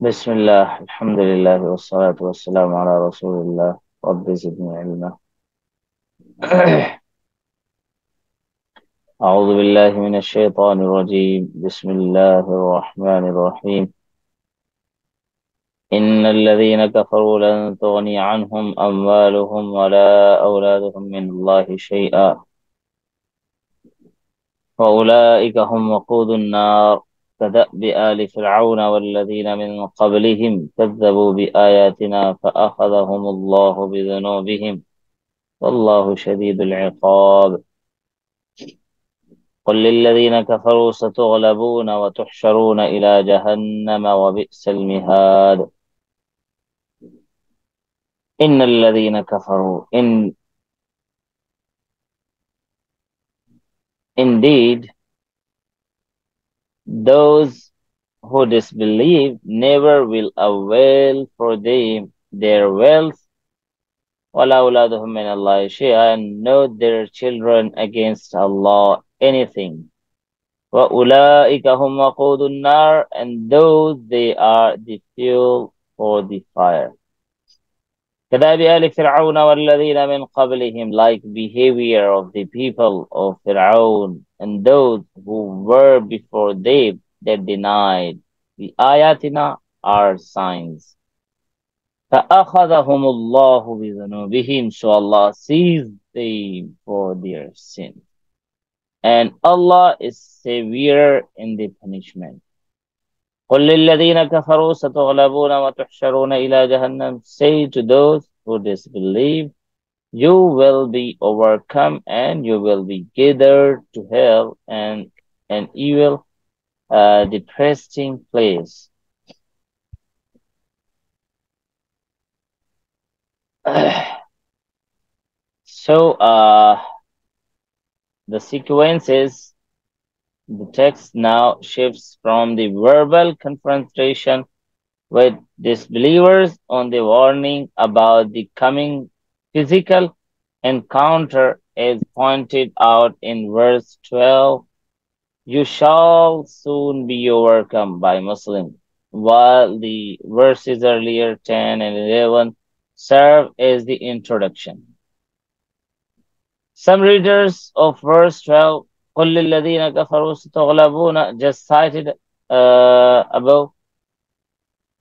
بسم الله الحمد لله والصلاة والسلام على رسول الله رب زدني علما. أعوذ بالله من الشيطان الرجيم. بسم الله الرحمن الرحيم. إن الذين كفروا لن تغني عنهم أموالهم ولا أولادهم من الله شيئا وأولئك هم وقود النار كدأب آل فرعون والذين من قبلهم كذبوا بآياتنا فأخذهم الله بذنوبهم والله شديد العقاب. قل للذين كفروا ستغلبون وتحشرون إلى جهنم وبئس المهاد. إن الذين كفروا indeed those who disbelieve never will avail for them their wealth ولا أولادهم من الله شيئا, and not their children against Allah anything. وَأُولَٰئِكَ هُمْ وَقُودُ النَّارِ, and those they are the fuel for the fire. كَدَابِ آلِ فِرْعَوْنَ وَالَّذِينَ مِنْ قَبْلِهِمْ, like behavior of the people of Fir'aun and those who were before them that denied the ayatina, our signs. فَأَخَذَهُمُ اللَّهُ بِذُنُوبِهِمْ, so Allah seized them for their sin. And Allah is severe in the punishment. قُلْ لِلَّذِينَ كَفَرُوا سَتُغْلَبُونَ وَتُحْشَرُونَ إِلَى جَهَنَّمَ, say to those who disbelieve, you will be overcome and you will be gathered to hell and an evil, depressing place. So, the sequence is, the text now shifts from the verbal confrontation with disbelievers on the warning about the coming physical encounter as pointed out in verse 12. You shall soon be overcome by Muslims, while the verses earlier 10 and 11 serve as the introduction. Some readers of verse 12, قُلْ لِلَّذِينَ كَفَرُوا سَتُغْلَبُونَ, just cited above,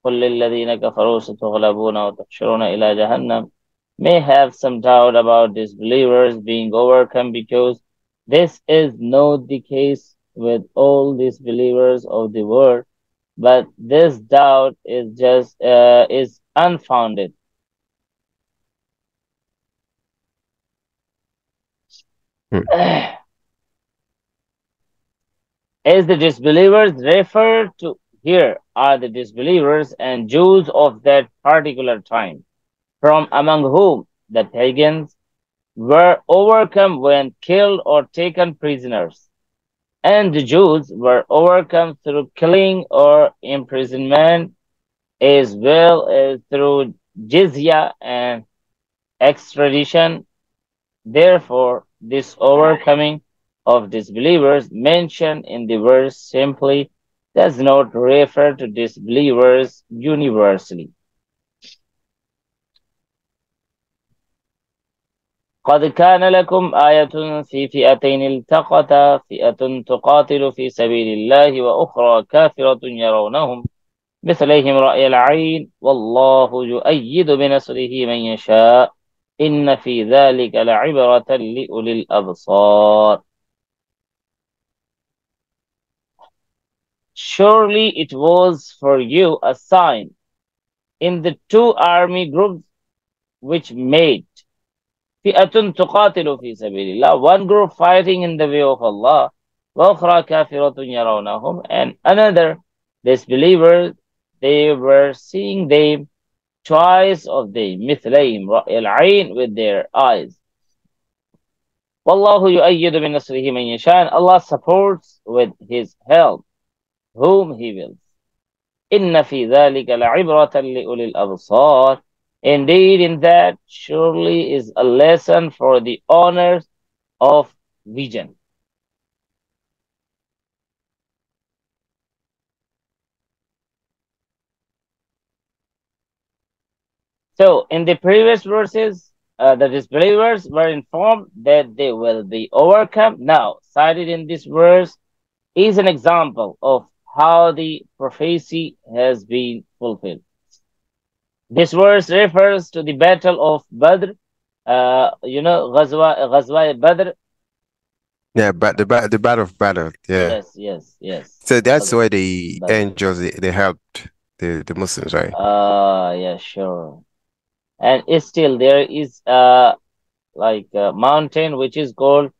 قُلْ لِلَّذِينَ كَفَرُوا سَتُغْلَبُونَ وَتُحْشَرُونَ إِلَى جَهَنَّمَ, may have some doubt about disbelievers being overcome, because this is not the case with all disbelievers of the world, but this doubt is just is unfounded. As the disbelievers referred to here are the disbelievers and Jews of that particular time, from among whom the pagans were overcome when killed or taken prisoners, and the Jews were overcome through killing or imprisonment, as well as through jizya and extradition. Therefore, this overcoming of disbelievers mentioned in the verse simply does not refer to disbelievers universally. قد كان لكم آية في فئتين التقتا فئة تقاتل في سبيل الله وأخرى كافرة يرونهم مثليهم رأي العين والله يؤيد بنصره من يشاء إن في ذلك لعبرة لأولي الأبصار. Surely it was for you a sign in the two army groups which made فئة تقاتل في سبيل الله, one group fighting in the way of Allah, وأخرى كافرة يرونهم, and another disbelievers, they were seeing them twice of them, مثليهم رأي العين, with their eyes. والله يؤيد بنصره من يشاء, and Allah supports with his help whom he wills. إن في ذلك لعبرة لأولي الأبصار, indeed in that surely is a lesson for the owners of vision. So in the previous verses, the disbelievers were informed that they will be overcome. Now, cited in this verse is an example of how the prophecy has been fulfilled. This verse refers to the battle of Badr. Ghazwa Badr. Yeah, but the battle of battle. Yeah. Yes, yes, yes. So that's Ghazwa why the Badr. angels they helped the Muslims, right? Yeah, sure. And still there is like a mountain which is called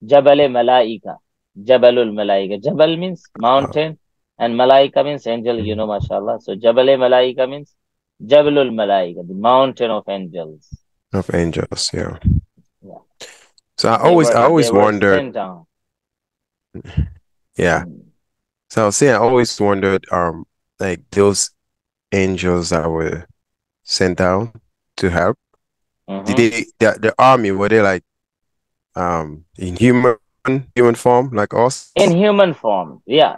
Jabal Malaika. Jabalul Malaika. Jabal means Oh, mountain and Malaika means angel, mhm. mashallah. So Jabal Malaika means Jabalul Malaika, the mountain of angels. Of angels, yeah. Yeah. So I They always were wondered, sent down. yeah. Mm. So I was saying I always wondered, like those angels that were sent down to help. Did Mm-hmm. the army were they like in human form like us? In human form. Yeah,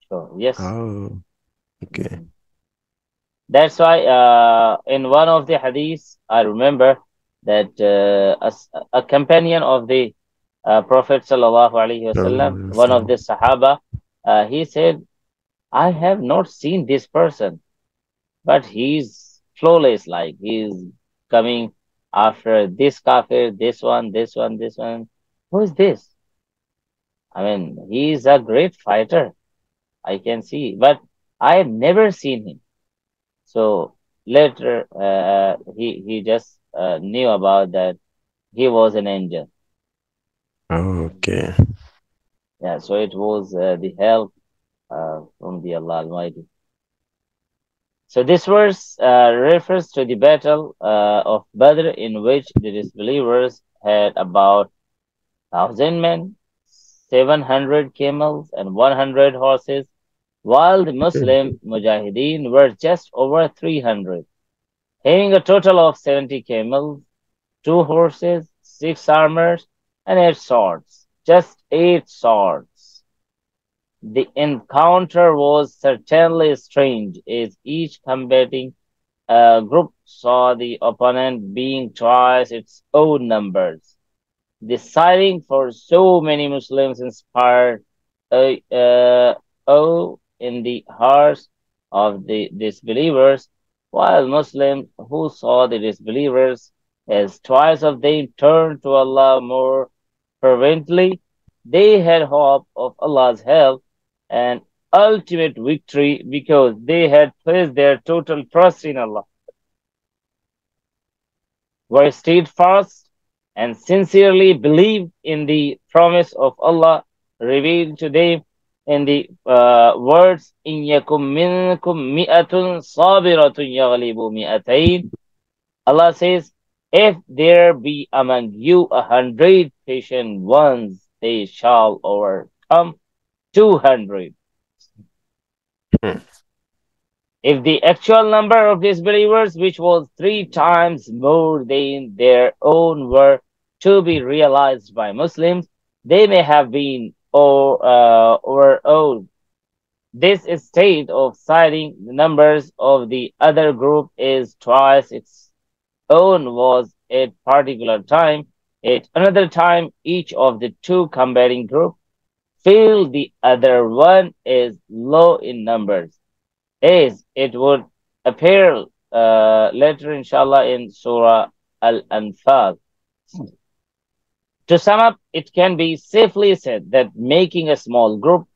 sure. Yes. Oh, okay. Mhm. That's why in one of the hadiths, I remember that a companion of the Prophet sallallahu alaihi wasallam, one of the Sahaba, he said, "I have not seen this person, but he's flawless. Like he's coming after this kafir, this one, this one, this one. Who is this? I mean, he's a great fighter. I can see, but I have never seen him." So later, he just knew about that he was an angel. Okay. Yeah, so it was the help from the Allah Almighty. So this verse refers to the battle of Badr, in which the disbelievers had about 1,000 men, 700 camels, and 100 horses, while the Muslim Mujahideen were just over 300, having a total of 70 camels, 2 horses, 6 armors, and 8 swords. Just 8 swords. The encounter was certainly strange, as each combating group saw the opponent being twice its own numbers. Deciding for so many Muslims inspired awe in the hearts of the disbelievers, while Muslims who saw the disbelievers as twice of them turned to Allah more fervently. They had hope of Allah's help and ultimate victory because they had placed their total trust in Allah, were steadfast and sincerely believed in the promise of Allah revealed to them in the words in yakum minkum mi'atun sabiratun yaghlibu mi'atayn. Allah says, if there be among you 100 patient ones, they shall overcome 200. If the actual number of disbelievers, which was 3 times more than their own, were to be realized by Muslims, they may have been overawed. This state of citing the numbers of the other group is twice its own was at particular time. At another time, each of the two combating groups feel the other one is low in numbers, as it would appear later, inshallah, in Surah Al-Anfal. To sum up, it can be safely said that making a small group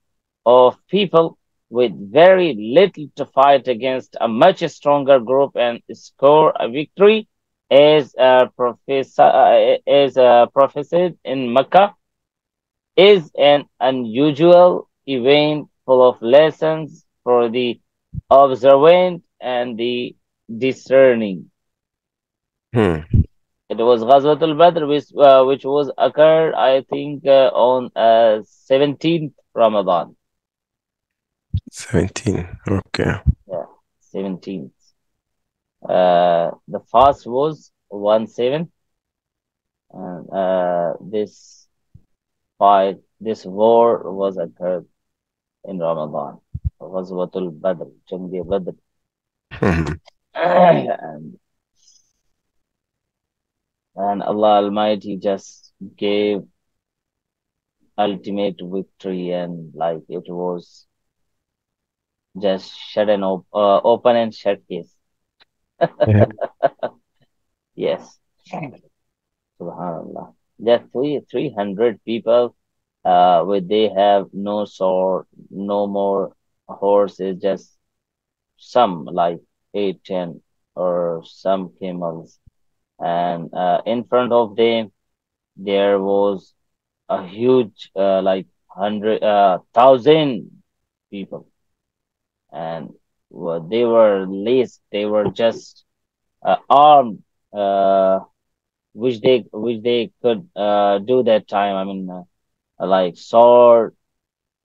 of people with very little to fight against a much stronger group and score a victory, as prophesied in Mecca, is an unusual event full of lessons for the observant and the discerning. Hmm. It was Ghazwatul Badr, which was occurred, I think, on 17th Ramadan. 17. Okay. Yeah, 17th. The fast was 1/7, and this war was occurred in Ramadan. Ghazwatul Badr, Jang Badr. Mhm. And and Allah Almighty just gave ultimate victory, and like it was just shut and open and shut case. Yeah. Yes, Subhanallah. Just 300 people, with they have no sword, no more horses, just some like 8, 10, or some camels, and in front of them there was a huge like 100,000 people, and they were laced, they were just armed, uh, which they could do that time. I mean, like sword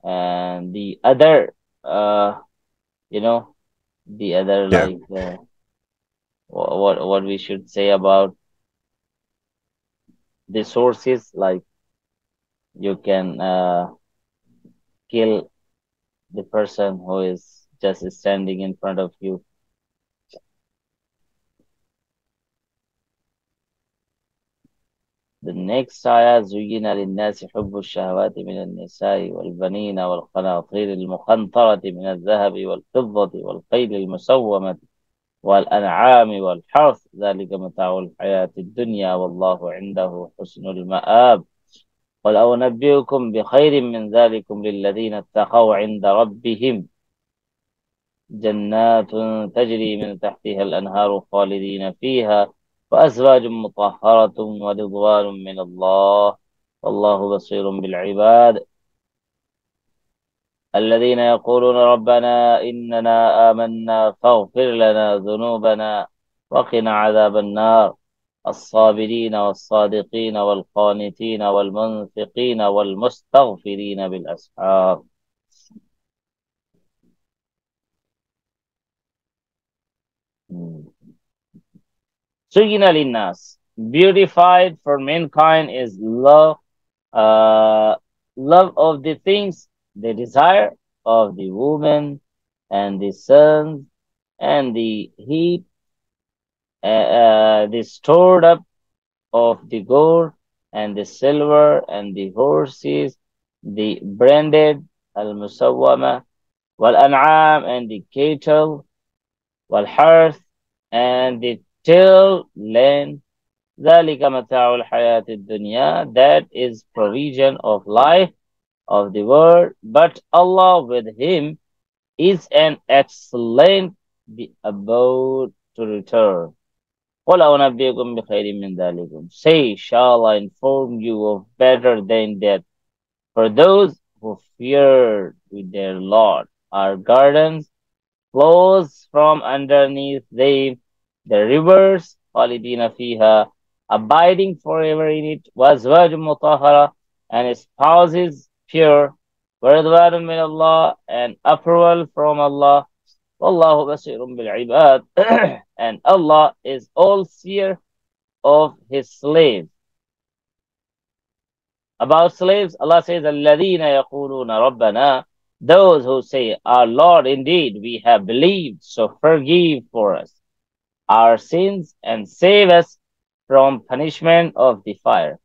and the other, uh, you know, the other Yeah. like what we should say about the sources, like you can kill the person who is just standing in front of you. The next ayah, زُيِّنَ لِلنَّاسِ حُبُّ الشَّهَوَاتِ مِنَ النِّسَاءِ وَالْبَنِينَ وَالْقَنَاطِيرِ الْمُقَنطَرَةِ مِنَ الذَّهَبِ وَالْفِضَّةِ وَالْخَيْلِ الْمُسَوَّمَةِ وَالْأَنْعَامِ وَالْحَرْثِ ذَلِكَ مَتَاعُ الْحَيَاةِ الدُّنْيَا وَاللَّهُ عِندَهُ حُسْنُ الْمَآبِ قُلْ أَوْنَبِّئُكُمْ بِخَيْرٍ مِّن ذَلِكُمْ لِلَّذِينَ اتَّقَوْا عِندَ رَبِّهِمْ جنات تجري من تحتها الأنهار خالدين فيها وأزواج مطهرة ورضوان من الله والله بصير بالعباد الذين يقولون ربنا إننا آمنا فاغفر لنا ذنوبنا وقنا عذاب النار الصابرين والصادقين والقانتين والمنفقين والمستغفرين بالأسحار. Suyina linnas, beautified for mankind is love, love of the things they desire, of the woman and the sons and the heat, the stored up of the gold and the silver and the horses, the branded al-musawwama, wal-an'am and the cattle, wal-harth and the till land. ذَلِكَ مَتَاعُ الْحَيَاةِ الدُّنْيَا, that is provision of life of the world, but Allah with him is an excellent the abode to return. قُلْ أَوْنَبِّئُكُمْ بِخَيْرٍ مِّن ذَلِكُمْ, say, shall I inform you of better than that? For those who feared with their Lord are gardens, flows from underneath them, the rivers, خالدين فيها, abiding forever in it, وأزواج مطهرة, and spouses pure, ورضوان من الله, and approval from Allah, والله بصير بالعباد, and Allah is all seer of his slaves. About slaves, Allah says, الذين يقولون ربنا, those who say, our Lord, indeed we have believed, so forgive for us our sins and save us from punishment of the fire.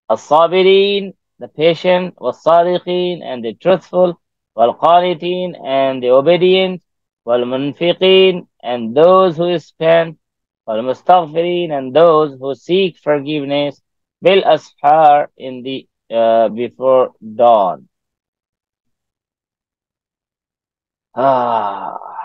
As-sabirin, the patient, was-sadiqin, and the truthful, wal-qanitin, and the obedient, wal-munfiqin, and those who spend, wal-mustaghfirin, and those who seek forgiveness, bil-ashar, in the before dawn.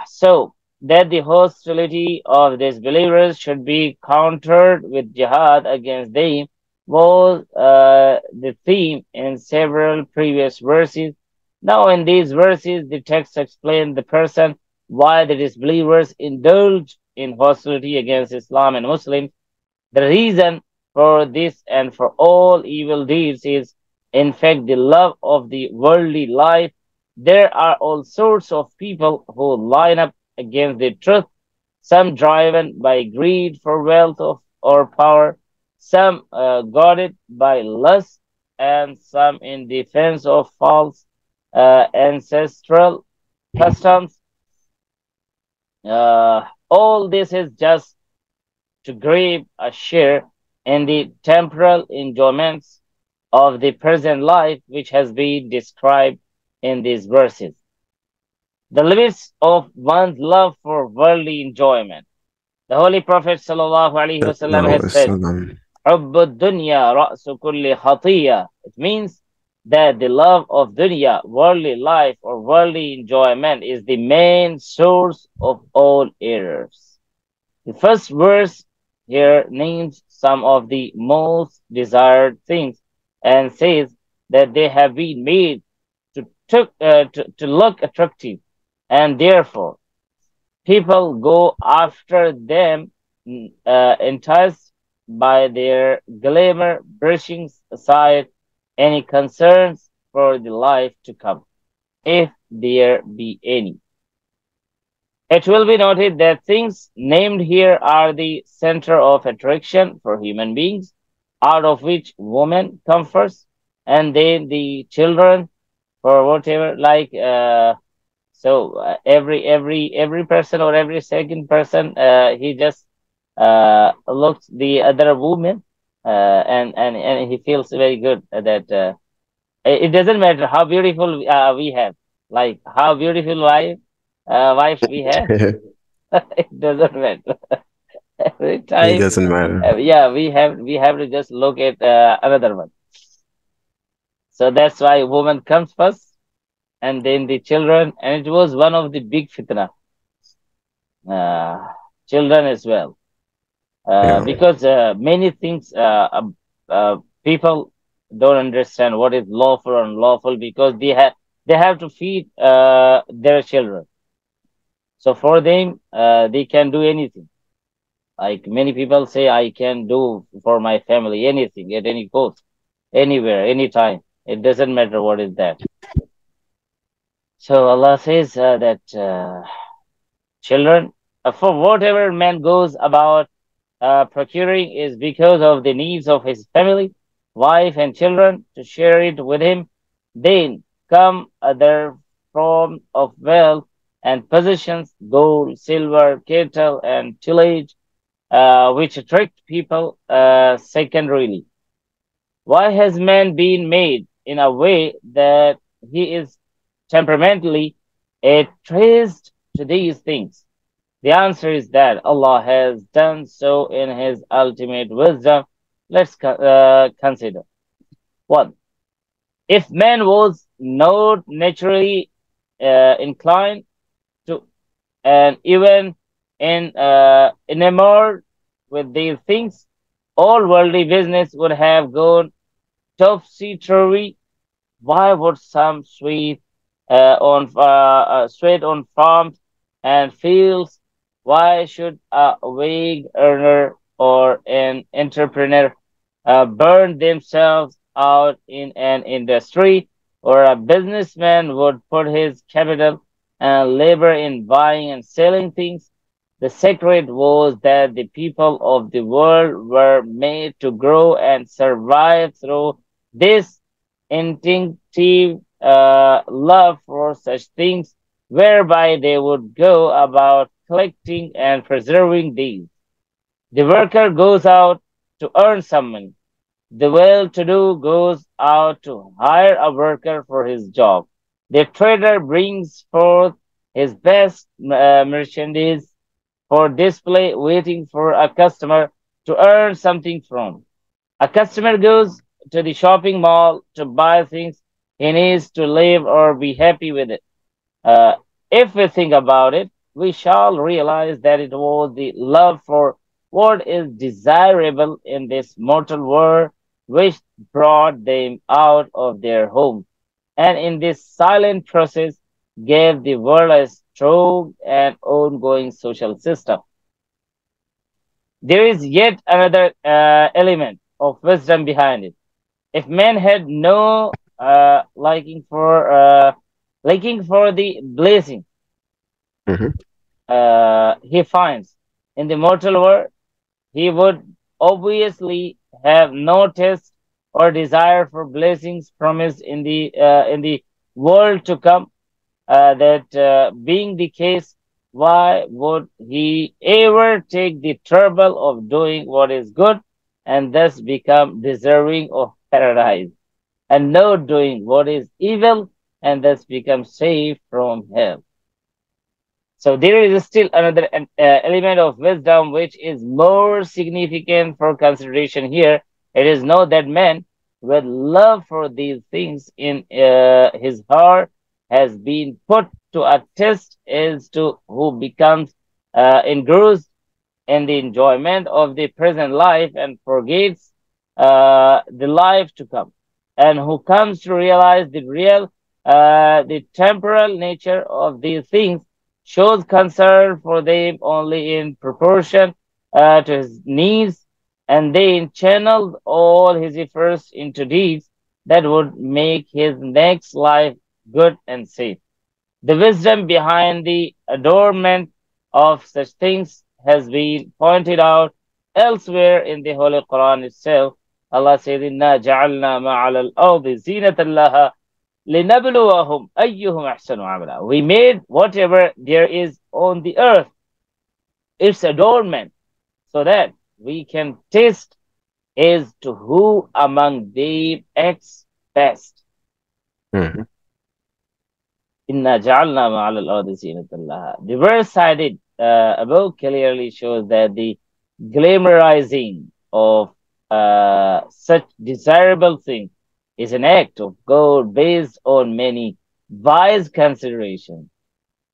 So that the hostility of these believers should be countered with jihad against them was the theme in several previous verses. Now in these verses, the text explains the person why the disbelievers indulge in hostility against Islam and Muslims. The reason for this and for all evil deeds is, in fact, the love of the worldly life. There are all sorts of people who line up against the truth, some driven by greed for wealth or power, some guided by lust, and some in defense of false ancestral customs. All this is just to grab a share in the temporal enjoyments of the present life, which has been described in these verses. The limits of one's love for worldly enjoyment. The Holy Prophet ﷺ has said, حُبُّ الدُّنْيَا رَأْسُ كُلِّ خَطِيَّةٍ. It means that the love of dunya, worldly life or worldly enjoyment, is the main source of all errors. The first verse here names some of the most desired things and says that they have been made to look attractive, and therefore people go after them, enticed by their glamour, brushing aside any concerns for the life to come, if there be any. It will be noted that things named here are the center of attraction for human beings, out of which women come first, and then the children, for whatever, like every person or every second person, he just looks the other woman, and he feels very good that it doesn't matter how beautiful we have, like how beautiful wife we have. It doesn't matter. Every It time, doesn't matter. yeah, we have to just look at another one. So that's why woman comes first, and then the children, and it was one of the big fitna. Children as well, Yeah. because many things, people don't understand what is lawful or unlawful, because they have to feed their children. So for them, they can do anything. Like many people say, I can do for my family anything at any cost, anywhere, anytime. It doesn't matter what is that. So Allah says that children, for whatever man goes about procuring, is because of the needs of his family, wife, and children to share it with him. Then come other forms of wealth and possessions, gold, silver, cattle, and tillage, which attract people secondarily. Why has man been made in a way that he is temperamentally traced to these things? The answer is that Allah has done so in His ultimate wisdom. Let's consider. 1. If man was not naturally inclined to, and even enamored with these things, all worldly business would have gone topsy-turvy. Why would some sweat on farms and fields? Why should a wage earner or an entrepreneur burn themselves out in an industry, or a businessman would put his capital and labor in buying and selling things? The secret was that the people of the world were made to grow and survive through this instinctive love for such things, whereby they would go about collecting and preserving these. The worker goes out to earn some money. The well-to-do goes out to hire a worker for his job. The trader brings forth his best merchandise for display, waiting for a customer to earn something from. A customer goes to the shopping mall to buy things he needs to live or be happy with it. Uh, if we think about it, we shall realize that it was the love for what is desirable in this mortal world which brought them out of their home, and in this silent process gave the world a strong and ongoing social system. There is yet another element of wisdom behind it. If man had no liking for the blessing Mhm. he finds in the mortal world, he would obviously have no taste or desire for blessings promised in the world to come. That being the case, why would he ever take the trouble of doing what is good and thus become deserving of paradise, and not doing what is evil, and thus become safe from hell. So there is still another element of wisdom which is more significant for consideration here. It is not that man with love for these things in his heart has been put to a test as to who becomes engrossed in the enjoyment of the present life and forgets the life to come, and who comes to realize the real, the temporal nature of these things, shows concern for them only in proportion to his needs, and then channels all his efforts into deeds that would make his next life good and safe. The wisdom behind the adornment of such things has been pointed out elsewhere in the Holy Quran itself. Allah says, "Inna ja'alna ma'al al-ardi zinatan laha linabluwahum ayyuhum ahsanu amala." We made whatever there is on the earth its adornment, so that we can test as to who among them acts best. Mhm. Inna ja'alna ma'al al-ardi zinatan laha. The verse cited above clearly shows that the glamorizing of such desirable things is an act of God based on many wise considerations.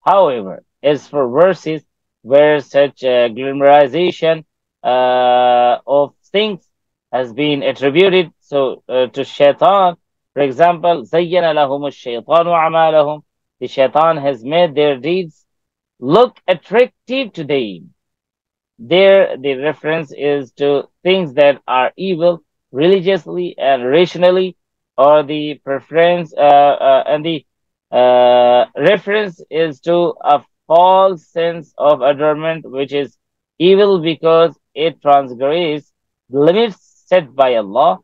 However, as for verses where such glamorization of things has been attributed to shaitan, for example, زَيَّنَ لَهُمُ الشَّيْطَانُ أَعْمَالَهُم, the shaitan has made their deeds look attractive to them. There, the reference is to things that are evil religiously and rationally, or the preference and the reference is to a false sense of adornment, which is evil because it transgresses the limits set by Allah.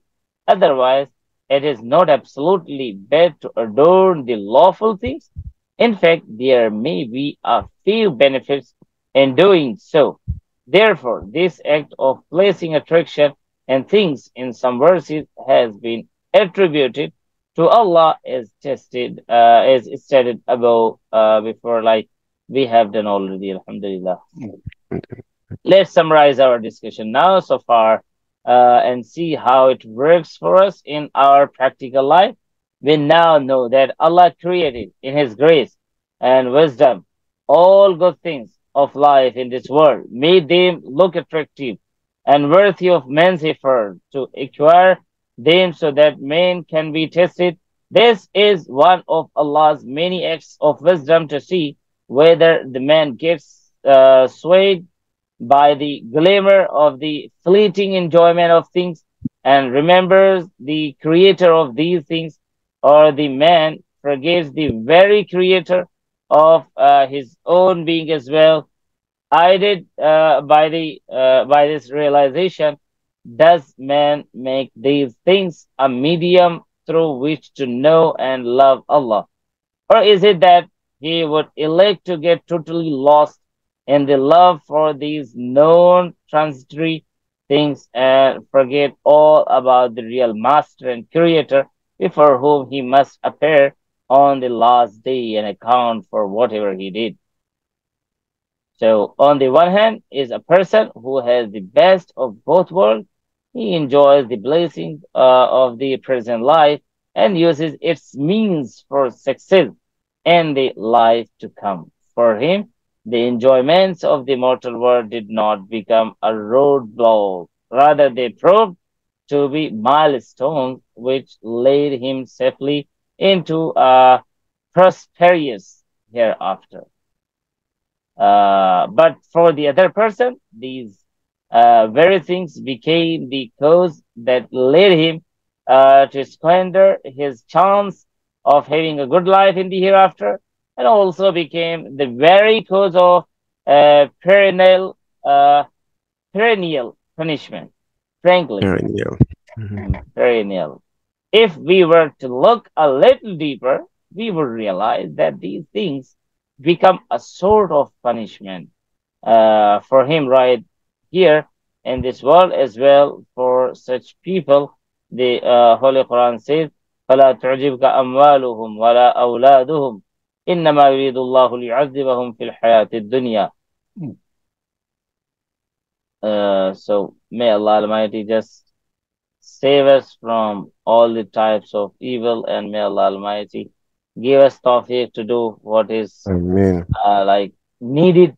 Otherwise, it is not absolutely bad to adorn the lawful things. In fact, there may be a few benefits in doing so. Therefore, this act of placing attraction and things in some verses has been attributed to Allah as tested, as stated above, before, like we have done already. Alhamdulillah. Let's summarize our discussion now so far and see how it works for us in our practical life. We now know that Allah created in His grace and wisdom all good things of life in this world, made them look attractive and worthy of man's effort to acquire them so that man can be tested. This is one of Allah's many acts of wisdom to see whether the man gets swayed by the glamour of the fleeting enjoyment of things and remembers the creator of these things, or the man forgets the very creator of his own being as well. Aided by this realization, does man make these things a medium through which to know and love Allah? Or is it that he would elect to get totally lost in the love for these known transitory things and forget all about the real master and creator before whom he must appear on the last day and account for whatever he did? So, on the one hand, is a person who has the best of both worlds. He enjoys the blessings of the present life and uses its means for success in the life to come. For him, the enjoyments of the mortal world did not become a roadblock. Rather, they proved to be milestones which led him safely into a prosperous hereafter. But for the other person, these very things became the cause that led him to squander his chance of having a good life in the hereafter, and also became the very cause of perennial punishment. Frankly, Yeah. Mhm. perennial. If we were to look a little deeper, we would realize that these things become a sort of punishment for him right here, in this world as well. For such people, the Holy Quran says, فَلَا تُعْجِبْكَ أَمْوَالُهُمْ وَلَا أَوْلَادُهُمْ إِنَّمَا يُرِيدُ اللَّهُ لِيُعَذِّبَهُمْ فِي الْحَيَاةِ الدُّنْيَا. So may Allah Almighty just save us from all the types of evil, and may Allah Almighty give us tawfiq to do what is Amen. like needed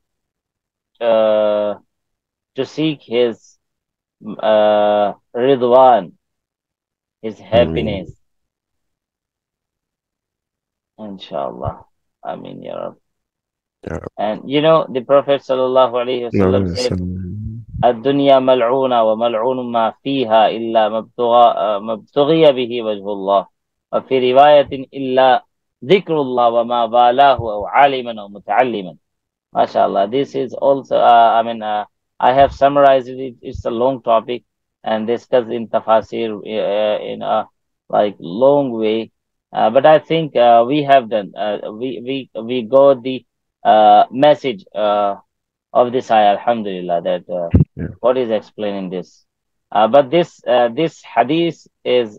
to seek His ridwan, His Amen. happiness, inshallah. I mean, Ya Rabbi. Yeah. And you know, the Prophet sallallahu alaihi No, wasallam it's, said, الدنيا ملعونة وملعون ما فيها إلا مبتغي به وجه الله وفي رواية إلا ذكر الله وما والاه أو عالما أو متعلما. MashaAllah. This is also, I have summarized it. It's a long topic and discussed in tafasir in a like long way. But I think we have done. We got the message of this ayah, alhamdulillah, that yeah. what is explaining this. But this hadith is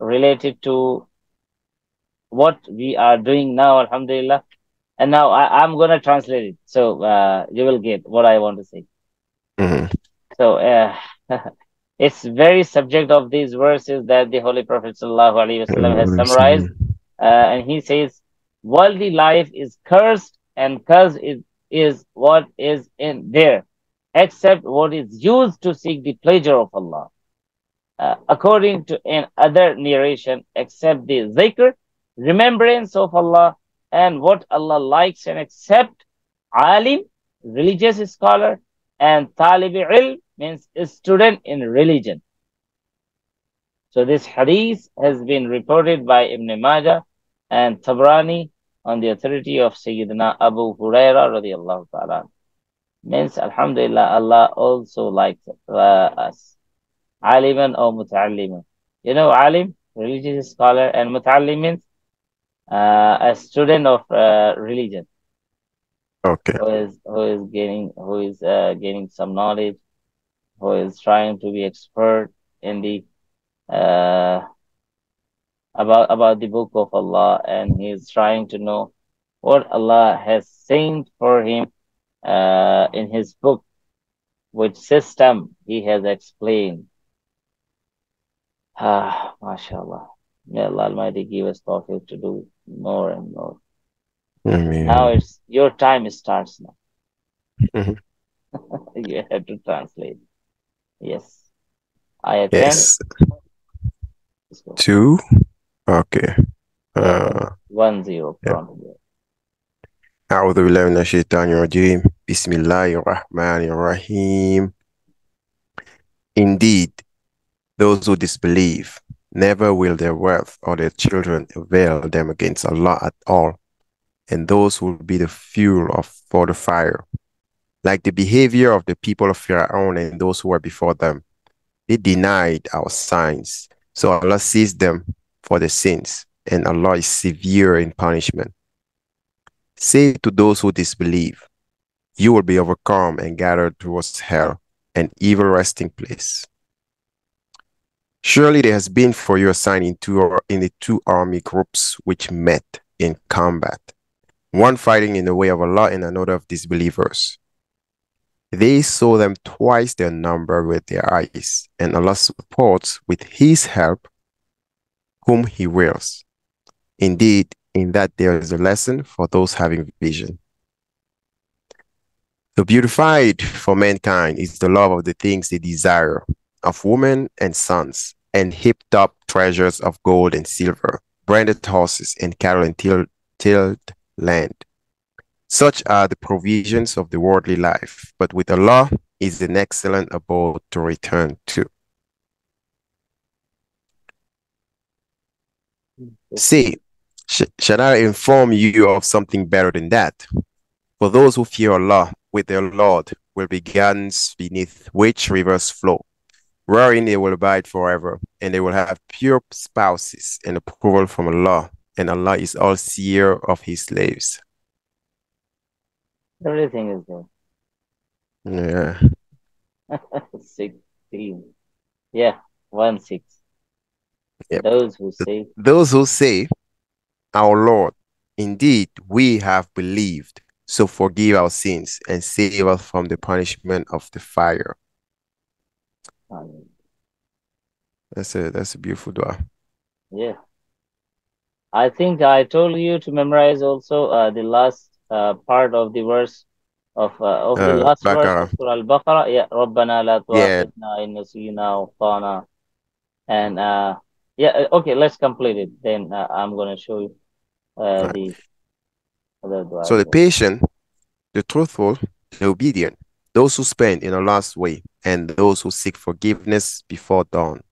related to what we are doing now, alhamdulillah. And now I'm going to translate it. So you will get what I want to say. Mm-hmm. So it's very subject of these verses that the Holy Prophet ﷺ has summarized. And he says, worldly life is cursed, and cursed is what is in there, except what is used to seek the pleasure of Allah. According to another narration, except the zikr, remembrance of Allah, and what Allah likes and accept, alim, religious scholar, and talib ilm means student in religion. So this hadith has been reported by Ibn Majah and Tabrani on the authority of Sayyidina Abu Huraira radiallahu ta'ala. Means, alhamdulillah, Allah also likes us. Aliman or muta'alliman. You know, alim, religious scholar, and muta'allim means a student of religion. Okay. Who is gaining some knowledge, who is trying to be expert in the about the book of Allah, and he is trying to know what Allah has sent for him in his book, which system he has explained. MashaAllah. May Allah Almighty give us tawfiq to do more and more. Amen. Now it's your time starts now. Mm-hmm. You have to translate. Yes. Ayah 10. Yes. 2. Okay. 10 Yeah. from here. أعوذ بالله من الشيطان الرجيم بسم الله الرحمن الرحيم. Indeed, those who disbelieve, never will their wealth or their children avail them against Allah at all, and those will be the fuel for the fire. Like the behavior of the people of Pharaoh and those who were before them, they denied our signs, so Allah seized them for their sins, and Allah is severe in punishment. Say to those who disbelieve, you will be overcome and gathered towards hell, an evil resting place. Surely there has been for you a sign in the two army groups which met in combat, one fighting in the way of Allah and another of disbelievers. They saw them twice their number with their eyes, and Allah supports with His help whom He wills. Indeed, in that there is a lesson for those having vision. The beautified for mankind is the love of the things they desire, of women and sons, and heaped up treasures of gold and silver, branded horses and cattle and tilled land. Such are the provisions of the worldly life, but with Allah is an excellent abode to return to. Say, shall I inform you of something better than that? For those who fear Allah with their Lord will be gardens beneath which rivers flow, wherein they will abide forever, and they will have pure spouses and approval from Allah, and Allah is all-seer of His slaves. Everything is there. Yeah. 16. Yeah, 1 6. Yep. Those who say, Those who say, Our Lord, indeed we have believed, so forgive our sins and save us from the punishment of the fire. um, That's a beautiful dua. yeah. I think I told you to memorize also the last part of the verse of the last verse of Bakara. Surah Al-Baqarah. Yeah, ربنا لا Yeah, تؤاخذنا إن نسينا أو أخطأنا. And yeah, okay, let's complete it. Then I'm gonna show you right. the other dua So as the well. patient, the truthful, the obedient, those who spend in Allah's way, and those who seek forgiveness before dawn.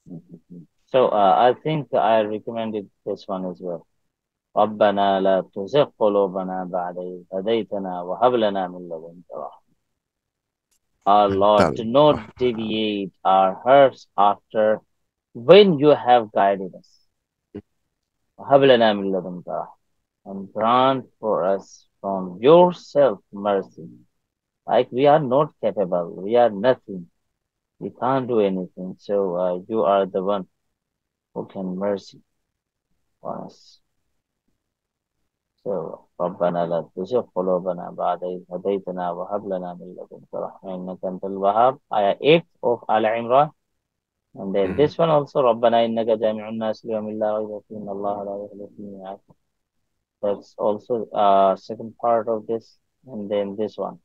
Mhm. So I think I recommended this one as well. ربنا لا تزغ قلوبنا بعد إذ هديتنا وهب لنا من لدنك رحمة. Our Lord, do not deviate our hearts after when you have guided us. وهب لنا من لدنك رحمة. And grant for us from yourself mercy. Like we are not capable, we are nothing, we can't do anything. So you are the one who can mercy on us. So ربنا لا تزغ قلوبنا بعد إذ هديتنا وهب لنا من لدنك رحمة إنك أنت الوهاب. Ayah 8 of Al-Imran. And then Mhm. this one also ربنا إنك جامع الناس ليوم لا ريب فيه إن الله لا يخلف الميعاد. That's also second part of this. And then this one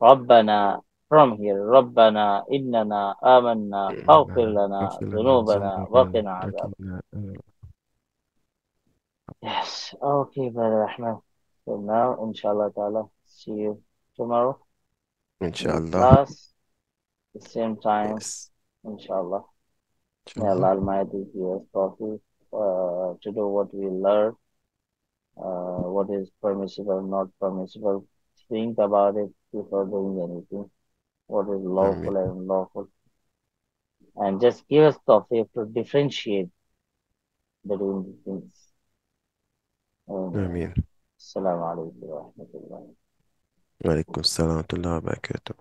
ربنا from here ربنا إننا آمنا فاغفر لنا اغفر لنا ذنوبنا ذنوبنا وقنا عذاب. وقنا Yes, okay, Brother Ahmed. So now, inshallah ta'ala, see you tomorrow in the Inshallah. class, the same time, Yes. inshallah. May Inshallah. Allah Almighty give us tawfiq to do what we learn, what is permissible, not permissible. Think about it before doing anything, what is Amen. lawful and unlawful. And just give us tawfiq to differentiate between the things. And Amen. Assalamu alaikum wa rahmatullahi. Alaikum salam wa barakatuh.